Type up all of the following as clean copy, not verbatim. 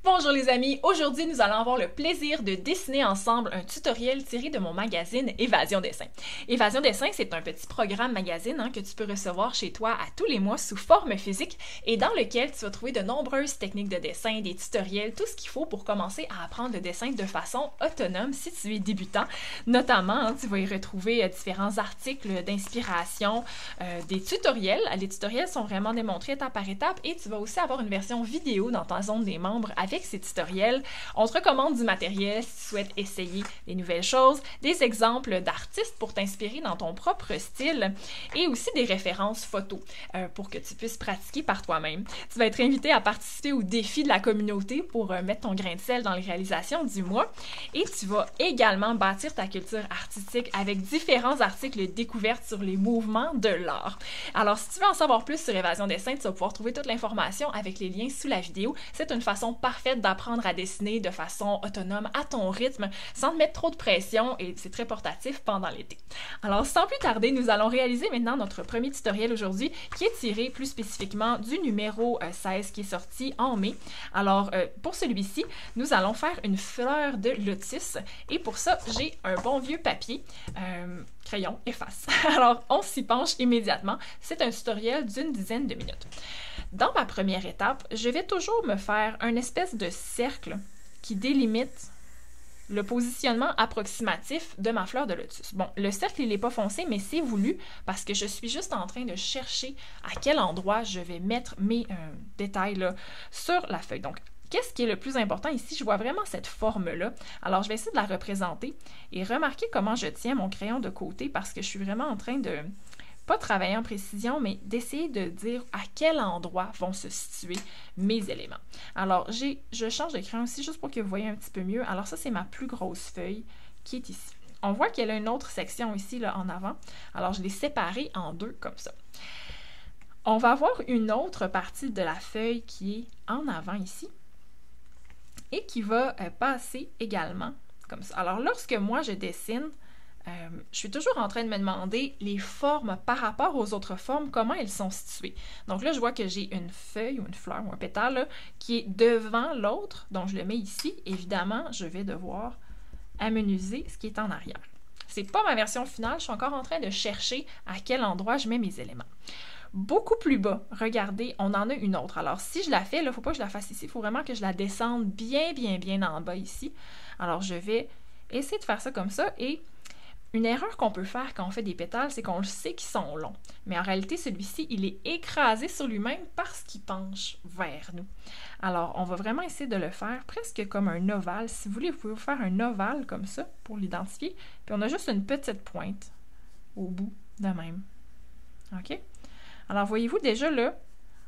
Bonjour les amis, aujourd'hui nous allons avoir le plaisir de dessiner ensemble un tutoriel tiré de mon magazine Évasion Dessin. Évasion Dessin, c'est un petit programme magazine que tu peux recevoir chez toi à tous les mois sous forme physique et dans lequel tu vas trouver de nombreuses techniques de dessin, des tutoriels, tout ce qu'il faut pour commencer à apprendre le dessin de façon autonome si tu es débutant. Notamment, tu vas y retrouver différents articles d'inspiration, des tutoriels. Les tutoriels sont vraiment démontrés étape par étape et tu vas aussi avoir une version vidéo dans ta zone des membres avec ces tutoriels. On te recommande du matériel si tu souhaites essayer des nouvelles choses, des exemples d'artistes pour t'inspirer dans ton propre style et aussi des références photos pour que tu puisses pratiquer par toi-même. Tu vas être invité à participer au défi de la communauté pour mettre ton grain de sel dans les réalisations du mois et tu vas également bâtir ta culture artistique avec différents articles découvertes sur les mouvements de l'art. Alors, si tu veux en savoir plus sur Évasion Dessin, tu vas pouvoir trouver toute l'information avec les liens sous la vidéo. C'est une façon parfaite d'apprendre à dessiner de façon autonome, à ton rythme, sans te mettre trop de pression et c'est très portatif pendant l'été. Alors, sans plus tarder, nous allons réaliser maintenant notre premier tutoriel aujourd'hui qui est tiré plus spécifiquement du numéro 16 qui est sorti en mai. Alors, pour celui-ci, nous allons faire une fleur de lotus et pour ça, j'ai un bon vieux papier, crayon, efface. Alors, on s'y penche immédiatement. C'est un tutoriel d'une dizaine de minutes. Dans ma première étape, je vais toujours me faire une espèce de cercle qui délimite le positionnement approximatif de ma fleur de lotus. Bon, le cercle, il n'est pas foncé, mais c'est voulu parce que je suis juste en train de chercher à quel endroit je vais mettre mes détails là, sur la feuille. Donc, qu'est-ce qui est le plus important ici? Je vois vraiment cette forme-là. Alors, je vais essayer de la représenter et remarquer comment je tiens mon crayon de côté parce que je suis vraiment en train de pas travailler en précision, mais d'essayer de dire à quel endroit vont se situer mes éléments. Alors, je change de crayon aussi juste pour que vous voyez un petit peu mieux. Alors ça, c'est ma plus grosse feuille qui est ici. On voit qu'elle a une autre section ici là, en avant. Alors, je l'ai séparée en deux comme ça. On va avoir une autre partie de la feuille qui est en avant ici et qui va passer également comme ça. Alors, lorsque moi, je dessine, je suis toujours en train de me demander les formes par rapport aux autres formes, comment elles sont situées. Donc là, je vois que j'ai une feuille ou une fleur ou un pétale là, qui est devant l'autre, donc je le mets ici. Évidemment, je vais devoir amenuiser ce qui est en arrière. C'est pas ma version finale, je suis encore en train de chercher à quel endroit je mets mes éléments. Beaucoup plus bas, regardez, on en a une autre. Alors, si je la fais, il ne faut pas que je la fasse ici, il faut vraiment que je la descende bien en bas ici. Alors, je vais essayer de faire ça comme ça et une erreur qu'on peut faire quand on fait des pétales, c'est qu'on le sait qu'ils sont longs. Mais en réalité, celui-ci, il est écrasé sur lui-même parce qu'il penche vers nous. Alors, on va vraiment essayer de le faire presque comme un ovale. Si vous voulez, vous pouvez vous faire un ovale comme ça pour l'identifier. Puis on a juste une petite pointe au bout de même. OK? Alors, voyez-vous déjà là,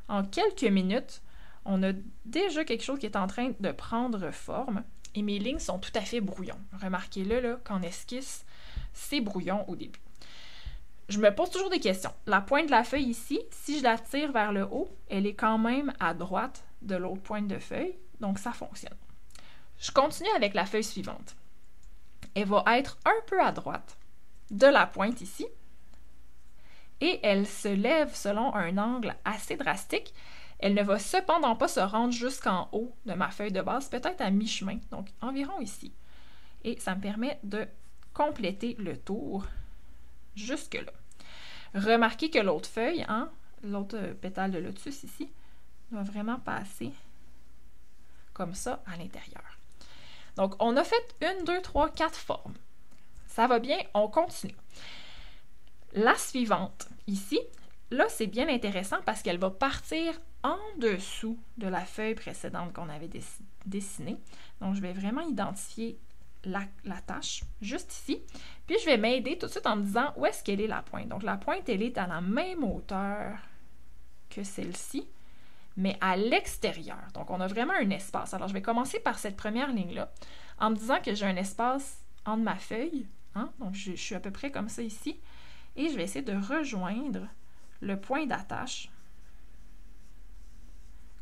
en quelques minutes, on a déjà quelque chose qui est en train de prendre forme et mes lignes sont tout à fait brouillons. Remarquez-le là, qu'en esquisse, c'est brouillon au début. Je me pose toujours des questions. La pointe de la feuille ici, si je la tire vers le haut, elle est quand même à droite de l'autre pointe de feuille, donc ça fonctionne. Je continue avec la feuille suivante. Elle va être un peu à droite de la pointe ici et elle se lève selon un angle assez drastique. Elle ne va cependant pas se rendre jusqu'en haut de ma feuille de base, peut-être à mi-chemin, donc environ ici. Et ça me permet de compléter le tour jusque-là. Remarquez que l'autre feuille, l'autre pétale de lotus ici, doit vraiment passer comme ça à l'intérieur. Donc, on a fait 1, 2, 3, 4 formes. Ça va bien, on continue. La suivante, ici, là, c'est bien intéressant parce qu'elle va partir en dessous de la feuille précédente qu'on avait dessinée. Donc, je vais vraiment identifier la tâche juste ici. Puis, je vais m'aider tout de suite en me disant où est-ce qu'elle est la pointe. Donc, la pointe, elle est à la même hauteur que celle-ci, mais à l'extérieur. Donc, on a vraiment un espace. Alors, je vais commencer par cette première ligne-là en me disant que j'ai un espace entre ma feuille. Donc, je suis à peu près comme ça ici. Et je vais essayer de rejoindre le point d'attache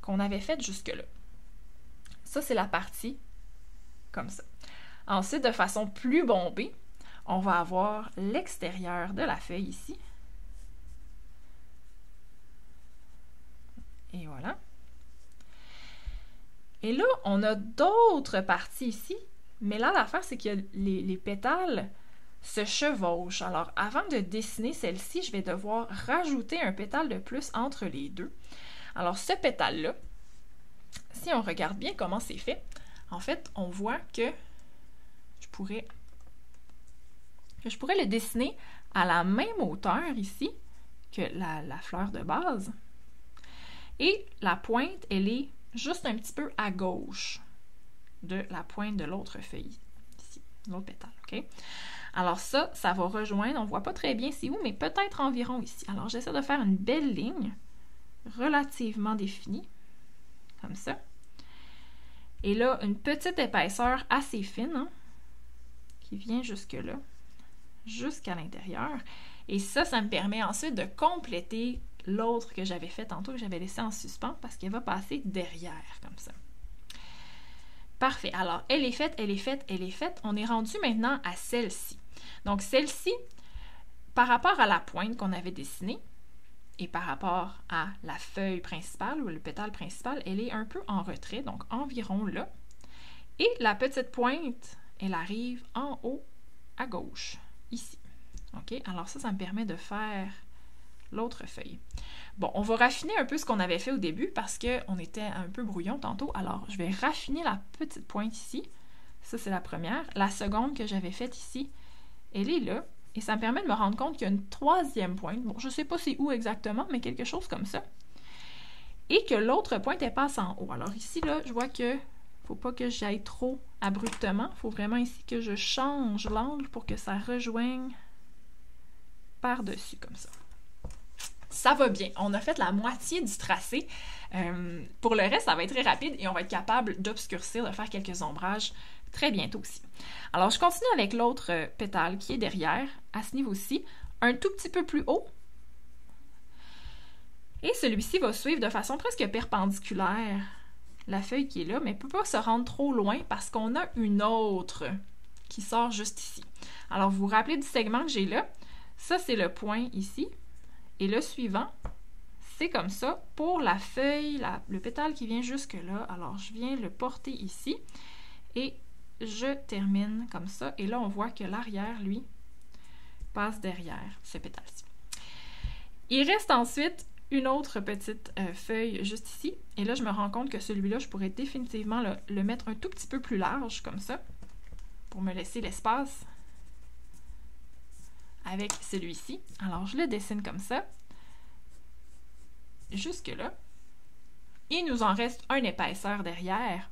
qu'on avait fait jusque-là. Ça, c'est la partie comme ça. Ensuite, de façon plus bombée, on va avoir l'extérieur de la feuille ici. Et voilà. Et là, on a d'autres parties ici, mais là, l'affaire, c'est que les pétales se chevauchent. Alors, avant de dessiner celle-ci, je vais devoir rajouter un pétale de plus entre les deux. Alors, ce pétale-là, si on regarde bien comment c'est fait, en fait, on voit que je pourrais le dessiner à la même hauteur ici que la fleur de base. Et la pointe, elle est juste un petit peu à gauche de la pointe de l'autre feuille, ici, l'autre pétale, OK? Alors ça va rejoindre, on ne voit pas très bien c'est où, mais peut-être environ ici. Alors j'essaie de faire une belle ligne relativement définie, comme ça. Et là, une petite épaisseur assez fine, hein, qui vient jusque-là, jusqu'à l'intérieur. Et ça me permet ensuite de compléter l'autre que j'avais fait tantôt, que j'avais laissé en suspens, parce qu'elle va passer derrière, comme ça. Parfait. Alors, elle est faite, elle est faite, elle est faite. On est rendu maintenant à celle-ci. Donc, celle-ci, par rapport à la pointe qu'on avait dessinée, et par rapport à la feuille principale, ou le pétale principal, elle est un peu en retrait, donc environ là. Et la petite pointe, elle arrive en haut, à gauche, ici. OK? Alors ça me permet de faire l'autre feuille. Bon, on va raffiner un peu ce qu'on avait fait au début parce qu'on était un peu brouillon tantôt. Alors, je vais raffiner la petite pointe ici. Ça, c'est la première. La seconde que j'avais faite ici, elle est là. Et ça me permet de me rendre compte qu'il y a une troisième pointe. Bon, je ne sais pas c'est où exactement, mais quelque chose comme ça. Et que l'autre pointe, elle passe en haut. Alors ici, là, je vois que faut pas que j'aille trop abruptement. Il faut vraiment ici que je change l'angle pour que ça rejoigne par-dessus, comme ça. Ça va bien. On a fait la moitié du tracé. Pour le reste, ça va être très rapide et on va être capable d'obscurcir, de faire quelques ombrages très bientôt aussi. Alors, je continue avec l'autre pétale qui est derrière, à ce niveau-ci, un tout petit peu plus haut. Et celui-ci va suivre de façon presque perpendiculaire la feuille qui est là, mais ne peut pas se rendre trop loin parce qu'on a une autre qui sort juste ici. Alors, vous vous rappelez du segment que j'ai là? Ça, c'est le point ici. Et le suivant, c'est comme ça pour la feuille, le pétale qui vient jusque-là. Alors, je viens le porter ici et je termine comme ça. Et là, on voit que l'arrière, lui, passe derrière ce pétale-ci. Il reste ensuite une autre petite feuille juste ici. Et là, je me rends compte que celui-là, je pourrais définitivement le mettre un tout petit peu plus large, comme ça, pour me laisser l'espace avec celui-ci. Alors, je le dessine comme ça, jusque-là. Il nous en reste une épaisseur derrière,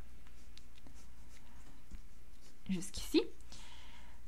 jusqu'ici.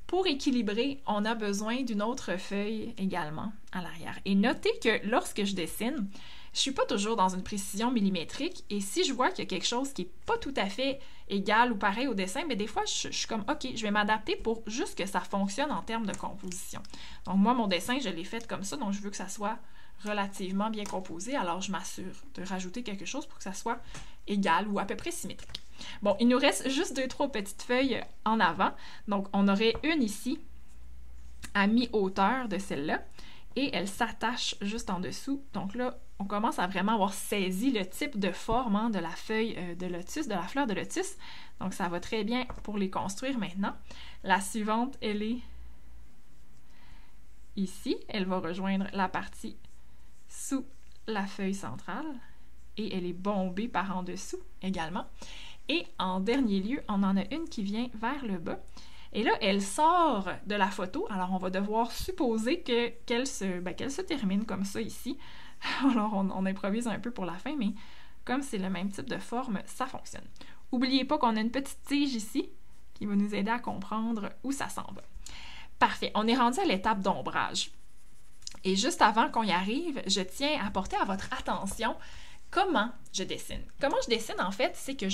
Pour équilibrer, on a besoin d'une autre feuille également à l'arrière. Et notez que lorsque je dessine, je ne suis pas toujours dans une précision millimétrique et si je vois qu'il y a quelque chose qui n'est pas tout à fait égal ou pareil au dessin, mais des fois, je suis comme, OK, je vais m'adapter pour juste que ça fonctionne en termes de composition. Donc moi, mon dessin, je l'ai fait comme ça, donc je veux que ça soit relativement bien composé, alors je m'assure de rajouter quelque chose pour que ça soit égal ou à peu près symétrique. Bon, il nous reste juste 2-3 petites feuilles en avant. Donc, on aurait une ici à mi-hauteur de celle-là et elle s'attache juste en dessous. Donc là, on commence à vraiment avoir saisi le type de forme de la feuille de lotus, de la fleur de lotus. Donc, ça va très bien pour les construire maintenant. La suivante, elle est ici. Elle va rejoindre la partie sous la feuille centrale et elle est bombée par en dessous également. Et en dernier lieu, on en a une qui vient vers le bas. Et là, elle sort de la photo. Alors, on va devoir supposer qu'elle se termine comme ça ici. Alors, on improvise un peu pour la fin, mais comme c'est le même type de forme, ça fonctionne. N'oubliez pas qu'on a une petite tige ici qui va nous aider à comprendre où ça s'en va. Parfait. On est rendu à l'étape d'ombrage. Et juste avant qu'on y arrive, je tiens à porter à votre attention comment je dessine. Comment je dessine, en fait, c'est que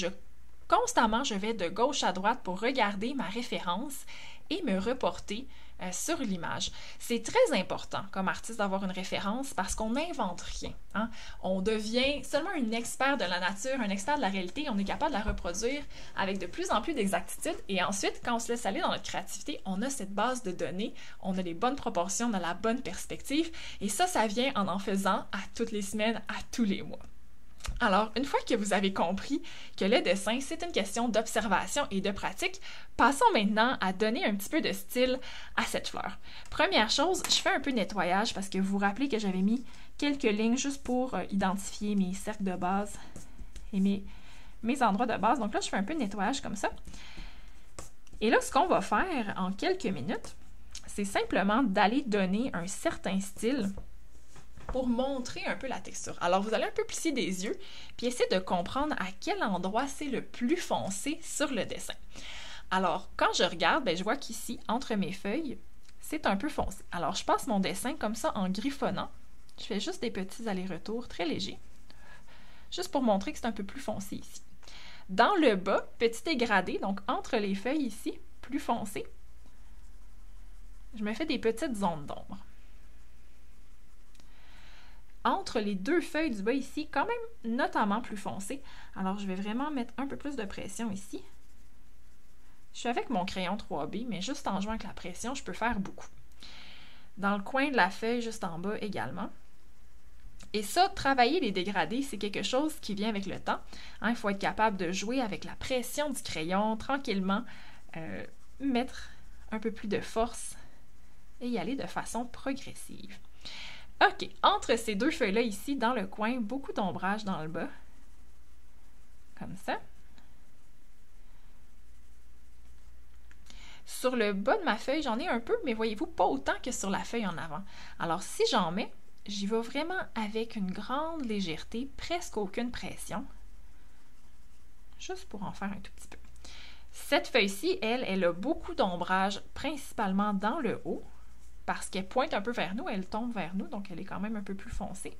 constamment, je vais de gauche à droite pour regarder ma référence et me reporter sur l'image. C'est très important comme artiste d'avoir une référence parce qu'on n'invente rien. Hein? On devient seulement un expert de la nature, un expert de la réalité. On est capable de la reproduire avec de plus en plus d'exactitude. Et ensuite, quand on se laisse aller dans notre créativité, on a cette base de données, on a les bonnes proportions, on a la bonne perspective. Et ça vient en faisant à toutes les semaines, à tous les mois. Alors, une fois que vous avez compris que le dessin, c'est une question d'observation et de pratique, passons maintenant à donner un petit peu de style à cette fleur. Première chose, je fais un peu de nettoyage parce que vous vous rappelez que j'avais mis quelques lignes juste pour identifier mes cercles de base et mes endroits de base. Donc là, je fais un peu de nettoyage comme ça. Et là, ce qu'on va faire en quelques minutes, c'est simplement d'aller donner un certain style pour montrer un peu la texture. Alors, vous allez un peu plisser des yeux, puis essayer de comprendre à quel endroit c'est le plus foncé sur le dessin. Alors, quand je regarde, je vois qu'ici, entre mes feuilles, c'est un peu foncé. Alors, je passe mon dessin comme ça en griffonnant. Je fais juste des petits allers-retours très légers, juste pour montrer que c'est un peu plus foncé ici. Dans le bas, petit dégradé, donc entre les feuilles ici, plus foncé, je me fais des petites zones d'ombre. Entre les deux feuilles du bas ici, quand même notamment plus foncé. Alors, je vais vraiment mettre un peu plus de pression ici. Je suis avec mon crayon 3B, mais juste en jouant avec la pression, je peux faire beaucoup. Dans le coin de la feuille, juste en bas également. Et ça, travailler les dégradés, c'est quelque chose qui vient avec le temps. Il faut être capable de jouer avec la pression du crayon, tranquillement, mettre un peu plus de force et y aller de façon progressive. OK, entre ces deux feuilles-là ici, dans le coin, beaucoup d'ombrage dans le bas. Comme ça. Sur le bas de ma feuille, j'en ai un peu, mais voyez-vous, pas autant que sur la feuille en avant. Alors, si j'en mets, j'y vais vraiment avec une grande légèreté, presque aucune pression. Juste pour en faire un tout petit peu. Cette feuille-ci, elle a beaucoup d'ombrage, principalement dans le haut. Parce qu'elle pointe un peu vers nous, elle tombe vers nous, donc elle est quand même un peu plus foncée.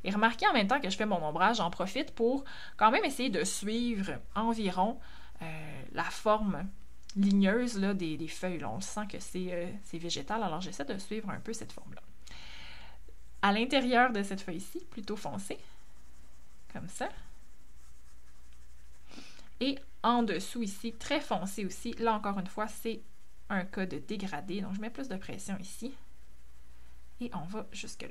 Et remarquez en même temps que je fais mon ombrage, j'en profite pour quand même essayer de suivre environ la forme ligneuse là, des feuilles. Là. On sent que c'est végétal, alors j'essaie de suivre un peu cette forme-là. À l'intérieur de cette feuille-ci, plutôt foncée, comme ça. Et en dessous ici, très foncé aussi. Là, encore une fois, c'est un cas de dégradé. Donc, je mets plus de pression ici. Et on va jusque-là.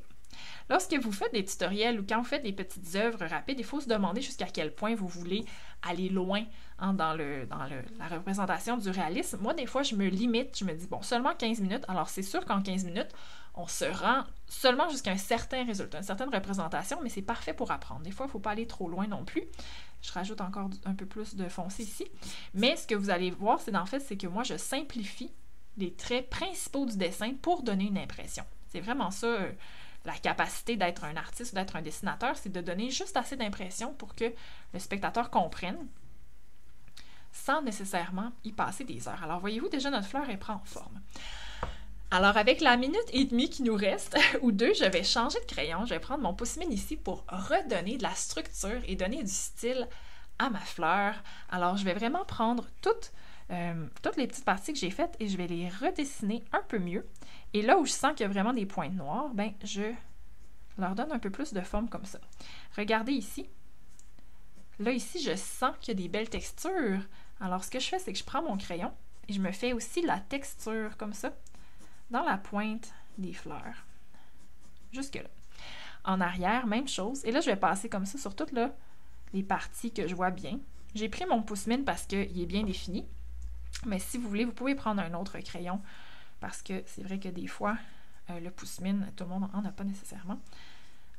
Lorsque vous faites des tutoriels ou quand vous faites des petites œuvres rapides, il faut se demander jusqu'à quel point vous voulez aller loin dans la représentation du réalisme. Moi, des fois, je me limite. Je me dis, bon, seulement 15 minutes. Alors, c'est sûr qu'en 15 minutes, on se rend seulement jusqu'à un certain résultat, une certaine représentation, mais c'est parfait pour apprendre. Des fois, il ne faut pas aller trop loin non plus. Je rajoute encore un peu plus de foncé ici. Mais ce que vous allez voir, c'est que moi, je simplifie les traits principaux du dessin pour donner une impression. C'est vraiment ça, la capacité d'être un artiste ou d'être un dessinateur, c'est de donner juste assez d'impression pour que le spectateur comprenne sans nécessairement y passer des heures. Alors, voyez-vous, déjà, notre fleur, elle prend forme. Alors, avec la minute et demie qui nous reste, ou deux, je vais changer de crayon. Je vais prendre mon pouce-mine ici pour redonner de la structure et donner du style à ma fleur. Alors, je vais vraiment prendre toutes les petites parties que j'ai faites et je vais les redessiner un peu mieux. Et là où je sens qu'il y a vraiment des pointes noires, je leur donne un peu plus de forme comme ça. Regardez ici. Là, ici, je sens qu'il y a des belles textures. Alors, ce que je fais, c'est que je prends mon crayon et je me fais aussi la texture comme ça dans la pointe des fleurs. Jusque-là. En arrière, même chose. Et là, je vais passer comme ça sur toutes les parties que je vois bien. J'ai pris mon pouce-mine parce qu'il est bien défini. Mais si vous voulez, vous pouvez prendre un autre crayon parce que c'est vrai que des fois, le pouce-mine, tout le monde n'en a pas nécessairement.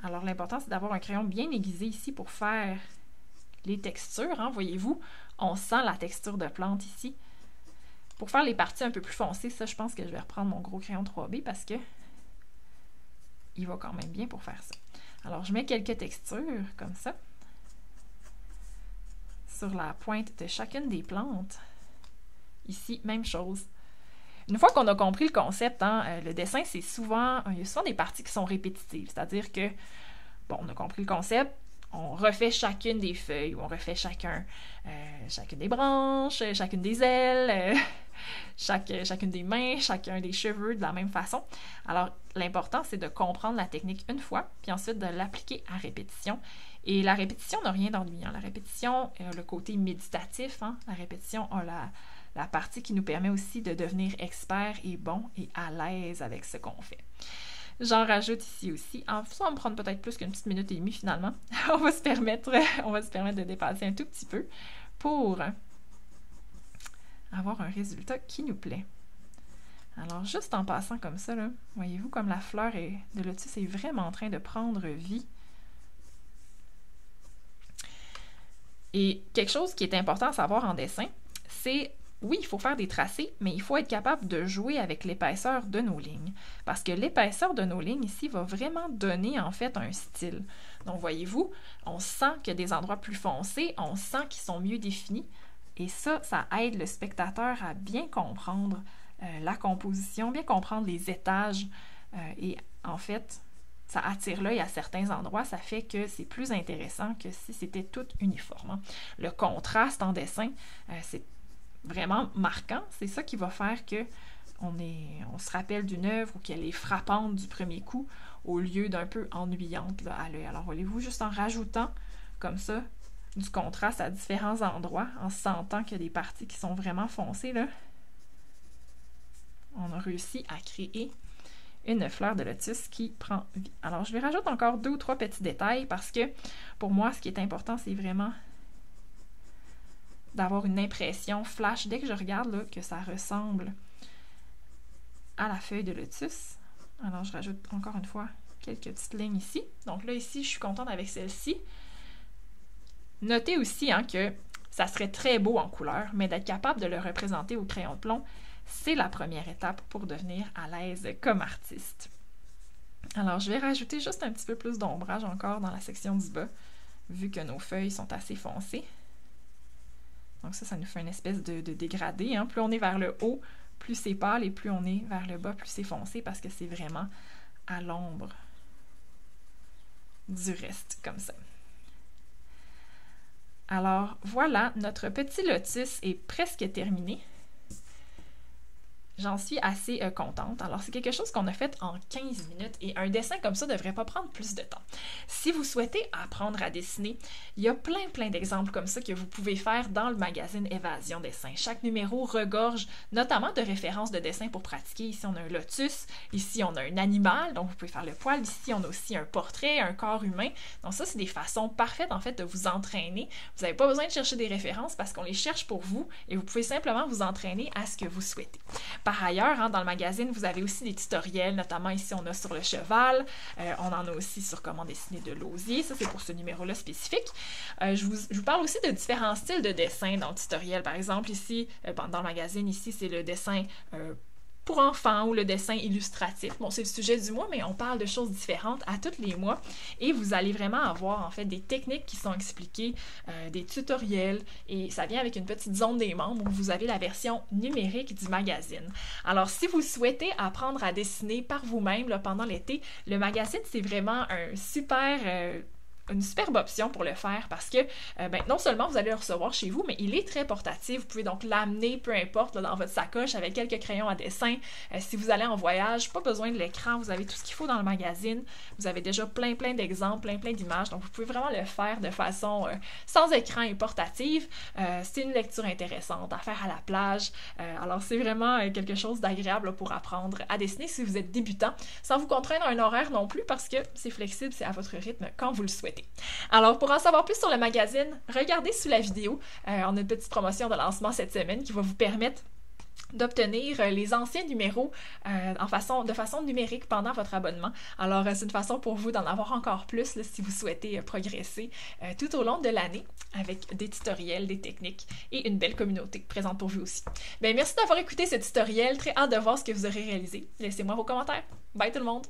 Alors, l'important, c'est d'avoir un crayon bien aiguisé ici pour faire les textures. Hein, voyez-vous, on sent la texture de plante ici. Pour faire les parties un peu plus foncées, ça, je pense que je vais reprendre mon gros crayon 3B parce que il va quand même bien pour faire ça. Alors, je mets quelques textures comme ça sur la pointe de chacune des plantes. Ici, même chose. Une fois qu'on a compris le concept, le dessin, il y a souvent des parties qui sont répétitives. C'est-à-dire que, bon, on a compris le concept, on refait chacune des feuilles, on refait chacune des branches, chacune des ailes, chacune des mains, chacun des cheveux de la même façon. Alors, l'important, c'est de comprendre la technique une fois, puis ensuite de l'appliquer à répétition. Et la répétition n'a rien d'ennuyant. La répétition a le côté méditatif. La répétition a la partie qui nous permet aussi de devenir expert et bon et à l'aise avec ce qu'on fait. J'en rajoute ici aussi. Ça va me prendre peut-être plus qu'une petite minute et demie finalement. On va se permettre de dépasser un tout petit peu pour avoir un résultat qui nous plaît. Alors, juste en passant comme ça, là, voyez-vous comme la fleur de lotus est vraiment en train de prendre vie. Et quelque chose qui est important à savoir en dessin, c'est, oui, il faut faire des tracés, mais il faut être capable de jouer avec l'épaisseur de nos lignes. Parce que l'épaisseur de nos lignes ici va vraiment donner en fait un style. Donc, voyez-vous, on sent qu'il y a des endroits plus foncés, on sent qu'ils sont mieux définis. Et ça aide le spectateur à bien comprendre la composition, bien comprendre les étages. Et en fait, ça attire l'œil à certains endroits, ça fait que c'est plus intéressant que si c'était tout uniforme. Le contraste en dessin, c'est vraiment marquant. C'est ça qui va faire que on se rappelle d'une œuvre ou qu'elle est frappante du premier coup au lieu d'un peu ennuyante là, à l'œil. Alors, voyez-vous, juste en rajoutant comme ça du contraste à différents endroits, en sentant qu'il y a des parties qui sont vraiment foncées, là, on a réussi à créer une fleur de lotus qui prend vie. Alors, je vais rajouter encore 2 ou 3 petits détails parce que, pour moi, ce qui est important, c'est vraiment d'avoir une impression flash dès que je regarde là, que ça ressemble à la feuille de lotus. Alors, je rajoute encore une fois quelques petites lignes ici. Donc là, ici, je suis contente avec celle-ci. Notez aussi que ça serait très beau en couleur, mais d'être capable de le représenter au crayon de plomb, c'est la première étape pour devenir à l'aise comme artiste. Alors, je vais rajouter juste un petit peu plus d'ombrage encore dans la section du bas, vu que nos feuilles sont assez foncées. Donc ça nous fait une espèce de dégradé. Plus on est vers le haut, plus c'est pâle, et plus on est vers le bas, plus c'est foncé, parce que c'est vraiment à l'ombre du reste, comme ça. Alors, voilà, notre petit lotus est presque terminé. J'en suis assez contente. Alors, c'est quelque chose qu'on a fait en 15 minutes et un dessin comme ça ne devrait pas prendre plus de temps. Si vous souhaitez apprendre à dessiner, il y a plein d'exemples comme ça que vous pouvez faire dans le magazine Évasion Dessin. Chaque numéro regorge notamment de références de dessin pour pratiquer. Ici, on a un lotus. Ici, on a un animal, donc vous pouvez faire le poil. Ici, on a aussi un portrait, un corps humain. Donc ça, c'est des façons parfaites en fait de vous entraîner. Vous n'avez pas besoin de chercher des références parce qu'on les cherche pour vous et vous pouvez simplement vous entraîner à ce que vous souhaitez. Par ailleurs, dans le magazine, vous avez aussi des tutoriels, notamment ici, on a sur le cheval, on en a aussi sur comment dessiner de l'osier, ça c'est pour ce numéro-là spécifique. Je vous parle aussi de différents styles de dessin dans le tutoriel. Par exemple, ici, dans le magazine, ici, c'est le dessin pour enfants ou le dessin illustratif. Bon, c'est le sujet du mois, mais on parle de choses différentes à tous les mois et vous allez vraiment avoir en fait des techniques qui sont expliquées, des tutoriels et ça vient avec une petite zone des membres où vous avez la version numérique du magazine. Alors, si vous souhaitez apprendre à dessiner par vous-même pendant l'été, le magazine, c'est vraiment une superbe option pour le faire parce que non seulement vous allez le recevoir chez vous, mais il est très portatif. Vous pouvez donc l'amener, peu importe, dans votre sacoche avec quelques crayons à dessin. Si vous allez en voyage, pas besoin de l'écran, vous avez tout ce qu'il faut dans le magazine. Vous avez déjà plein d'exemples, plein d'images, donc vous pouvez vraiment le faire de façon sans écran et portative. C'est une lecture intéressante à faire à la plage. Alors c'est vraiment quelque chose d'agréable pour apprendre à dessiner si vous êtes débutant, sans vous contraindre à un horaire non plus parce que c'est flexible, c'est à votre rythme quand vous le souhaitez. Alors, pour en savoir plus sur le magazine, regardez sous la vidéo. On a une petite promotion de lancement cette semaine qui va vous permettre d'obtenir les anciens numéros de façon numérique pendant votre abonnement. Alors, c'est une façon pour vous d'en avoir encore plus là, si vous souhaitez progresser tout au long de l'année avec des tutoriels, des techniques et une belle communauté présente pour vous aussi. Bien, merci d'avoir écouté ce tutoriel. Très hâte de voir ce que vous aurez réalisé. Laissez-moi vos commentaires. Bye tout le monde!